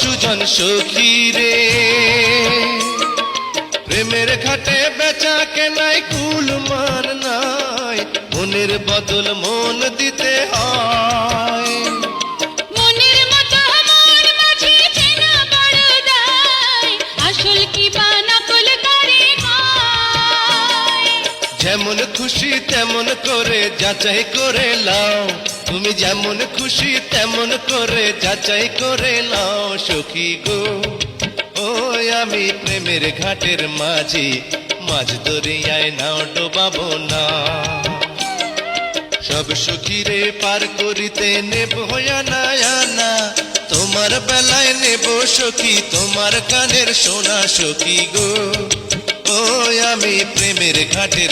সুজন সখী রে, প্রেমের ঘাটে বেচা কেনাই কুলমান নাই, মনের বদল মন দিতে হয়। মনের মতো মন মাঝে চেনা বড় দায়, আসল কি বা নকল করে কয়। যেমন খুশি তেমন করে যাচাই করে লাও, তুমি যেমন খুশি তেমন করে যাচাই করে লাও সখী গো। ওই আমি প্রেমের ঘাটের মাঝি, মাঝ দরিয়ায় নাও ডোবাবো না। সব সখীরে পার করিতে নেব আনা আনা, তোমার বেলায় নেব সখী তোমার কানের সোনা সখী গো। ওই আমি প্রেমের ঘাটের